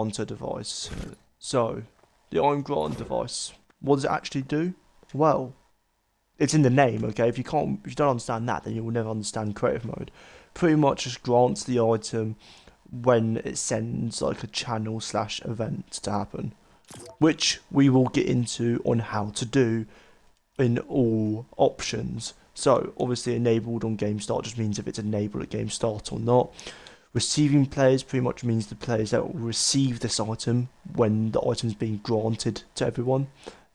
onto a device. So, the I'm Grant device, what does it actually do? Well, it's in the name, okay? If you don't understand that, then you will never understand creative mode. Pretty much just grants the item when it sends like a channel slash event to happen, which we will get into on how to do in all options. So obviously enabled on game start just means if it's enabled at game start or not. Receiving players pretty much means the players that will receive this item when the item is being granted to everyone.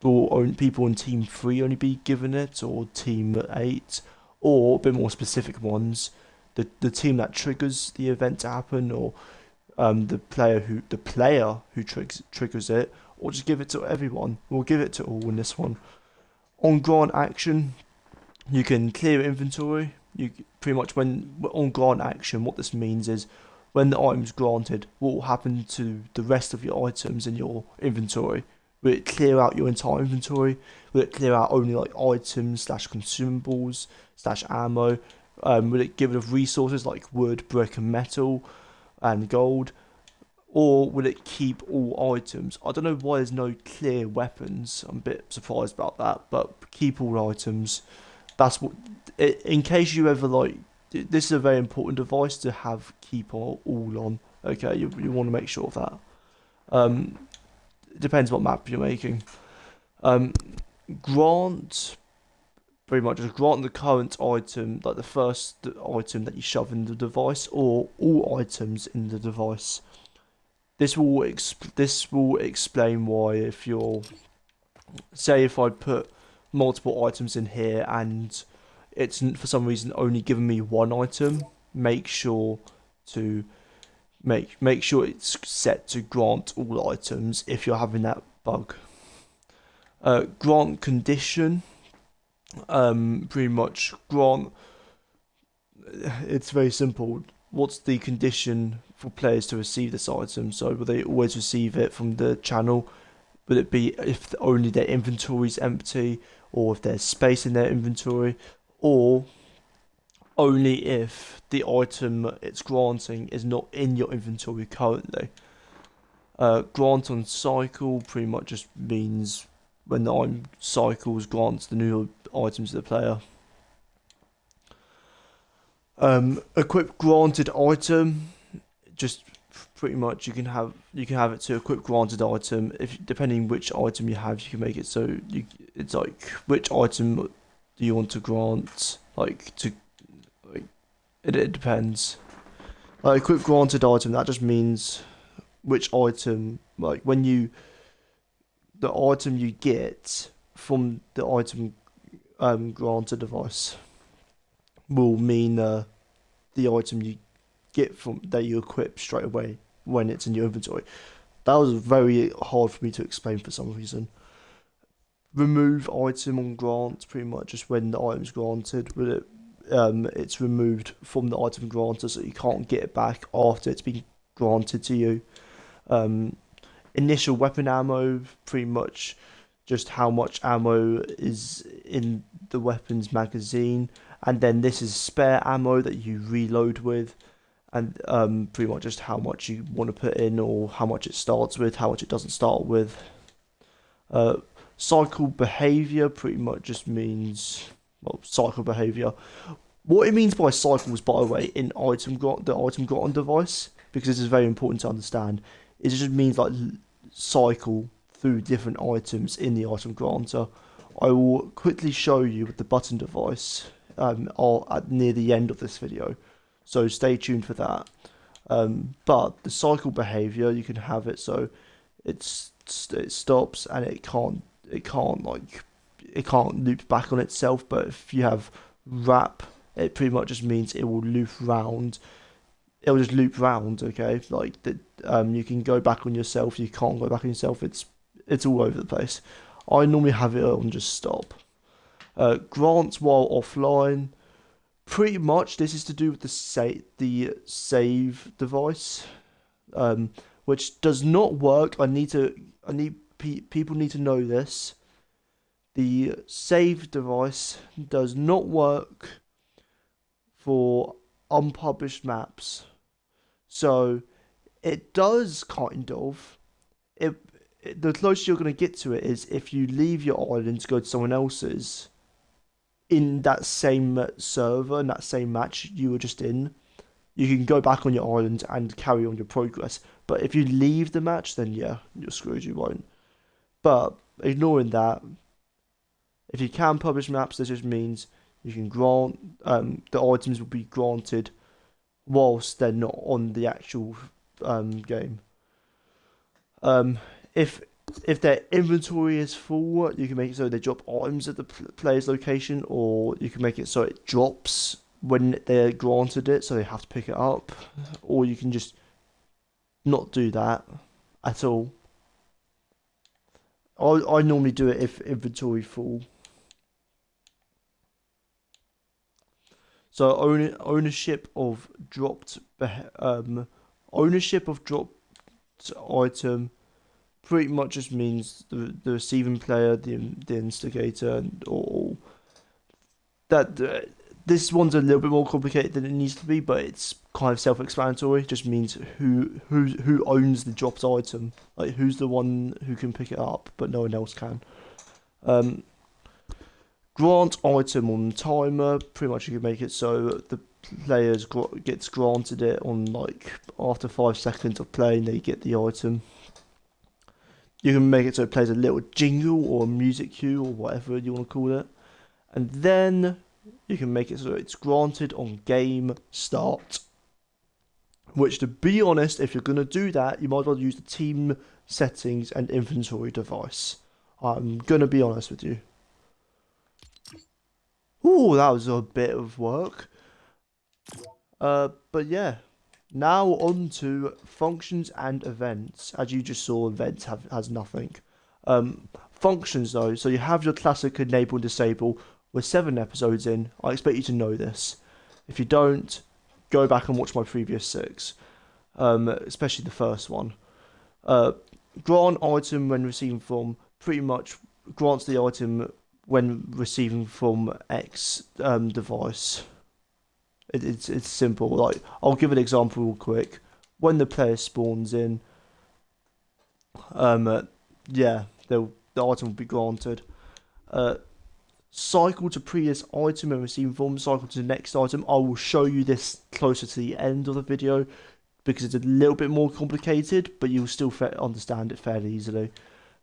Will people in team 3 only be given it, or team 8, or a bit more specific ones, the team that triggers the event to happen, or the player who triggers it, or just give it to everyone. We'll give it to all in this one. On grant action, you can clear inventory. You pretty much when on grant action, what this means is when the item's granted, what will happen to the rest of your items in your inventory? Will it clear out your entire inventory? Will it clear out only like items slash consumables slash ammo? Will it give rid of resources like wood, brick, and metal, and gold? Or will it keep all items? I don't know why there's no clear weapons. I'm a bit surprised about that, but keep all items. That's what. In case you ever like, this is a very important device to have keep all on. Okay, you want to make sure of that. It depends what map you're making. Um, grant pretty much just grant the current item, like the first item that you shove in the device, or all items in the device. This will explain why if you're say if I put multiple items in here and it's for some reason only giving me one item, make sure to make sure it's set to grant all items if you're having that bug. Grant condition, pretty much grant. It's very simple. What's the condition for players to receive this item? So will they always receive it from the channel? Would it be if only their inventory is empty, or if there's space in their inventory, or only if the item it's granting is not in your inventory currently? Grant on cycle pretty much just means when the item cycles, grants the new items to the player. Equip granted item, just pretty much you can have it to equip granted item. If depending which item you have, you can make it so it's like which item do you want to grant, like to like it depends. Like equip granted item, that just means which item, like when you the item you get from the item granted device will mean the item you get from that you equip straight away when it's in your inventory. That was very hard for me to explain for some reason. Remove item on grant, pretty much just when the item's granted, with it, it's removed from the item granted, so you can't get it back after it's been granted to you. Um, Initial weapon ammo, pretty much just how much ammo is in the weapon's magazine, and then this is spare ammo that you reload with, and pretty much just how much you want to put in, or how much it starts with, how much it doesn't start with. Uh, Cycle behavior pretty much just means, well, cycle behavior. What it means by cycles, by the way, in the item got on device, because this is very important to understand, is it just means like cycle through different items in the item granter. I will quickly show you with the button device near the end of this video, so stay tuned for that. But the cycle behavior, you can have it so it stops and it can't loop back on itself. But if you have wrap, it pretty much just means it will loop round. It'll just loop round, okay? Like that, you can go back on yourself. You can't go back on yourself. It's all over the place. I normally have it on just stop. Grants while offline. Pretty much, this is to do with the save device, which does not work. People need to know this. The save device does not work for unpublished maps. So It does kind of. The closest you're going to get to it is if you leave your island to go to someone else's in that same server, in that same match you were just in. You can go back on your island and carry on your progress. But if you leave the match, then yeah, you're screwed, you won't. But ignoring that, if you can publish maps, this just means you can grant, the items will be granted whilst they're not on the actual game. If their inventory is full, you can make it so they drop items at the player's location, or you can make it so it drops when they're granted it, so they have to pick it up, or you can just not do that at all. I normally do it if inventory full. So ownership of dropped item pretty much just means the receiving player, the instigator, or that. This one's a little bit more complicated than it needs to be, but it's kind of self-explanatory. It just means who owns the dropped item, like who's the one who can pick it up, but no one else can. Grant item on timer. Pretty much you can make it so the players gets granted it on like after 5 seconds of playing, they get the item. You can make it so it plays a little jingle or a music cue or whatever you want to call it, and then you can make it so it's granted on game start. Which, to be honest, if you're going to do that, you might as well use the team settings and inventory device. I'm going to be honest with you. Ooh, that was a bit of work. But yeah. Now on to functions and events. As you just saw, events has nothing. Functions though, so you have your classic enable and disable. We're 7 episodes in. I expect you to know this. If you don't, go back and watch my previous 6, especially the first one. Grant item when receiving from pretty much grants the item when receiving from X device. It's simple. Like, I'll give an example real quick. When the player spawns in, yeah, the item will be granted. Cycle to previous item and receiving from, cycle to the next item. I will show you this closer to the end of the video because it's a little bit more complicated, but you'll still understand it fairly easily.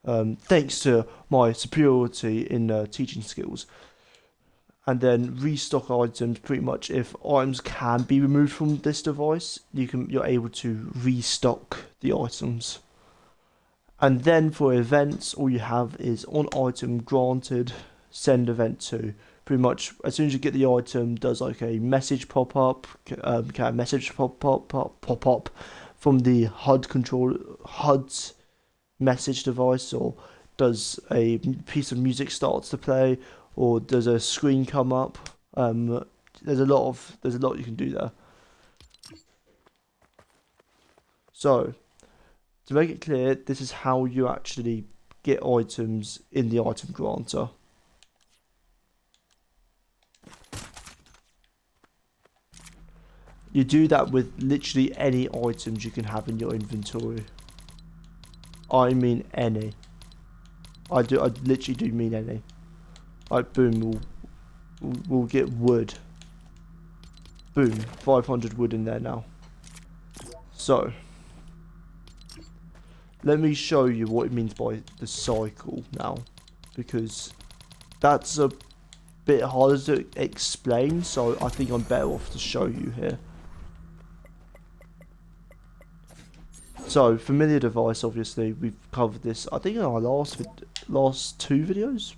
Thanks to my superiority in teaching skills. And then restock items. Pretty much, if items can be removed from this device, you're able to restock the items. And then for events, all you have is on item granted, send event to. Pretty much, as soon as you get the item, does like a message pop up, can a message pop up from the HUD's message device, or does a piece of music starts to play, or does a screen come up? There's a lot you can do there. So, to make it clear, this is how you actually get items in the item granter. You do that with literally any items you can have in your inventory. I mean any. I literally do mean any. Like, boom, we'll get wood. Boom, 500 wood in there now. So, let me show you what it means by the cycle now, because that's a bit harder to explain, so I think I'm better off to show you here. So, familiar device, obviously, we've covered this, I think in our last 2 videos.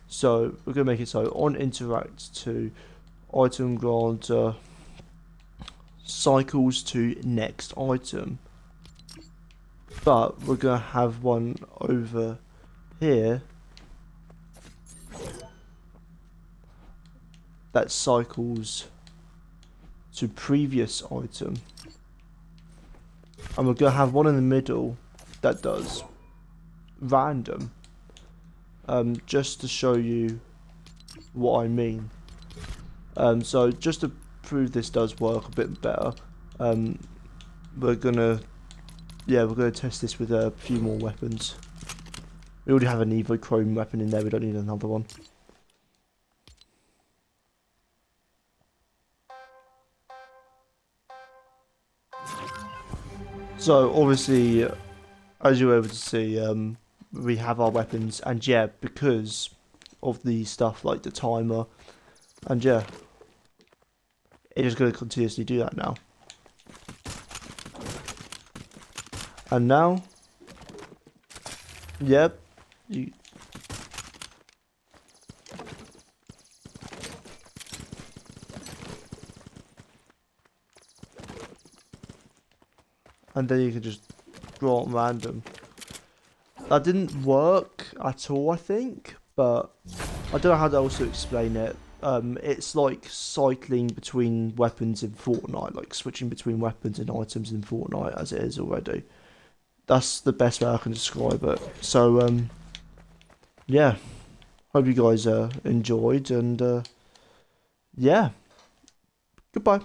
So, we're going to make it so on interact to item granter cycles to next item. But we're going to have one over here that cycles to previous item. And we're going to have one in the middle that does random. Just to show you what I mean. So just to prove this does work a bit better, we're gonna, yeah, we're gonna test this with a few more weapons. We already have an Evo Chrome weapon in there. We don't need another one. So obviously, as you were able to see, we have our weapons, and yeah, because of the stuff like the timer, and yeah, it is going to continuously do that now. And now, yep, you. And then you can just draw on random. That didn't work at all, I think, but I don't know how to also explain it. It's like cycling between weapons in Fortnite, like switching between weapons and items in Fortnite as it is already. That's the best way I can describe it. So, yeah, hope you guys enjoyed, and yeah, goodbye.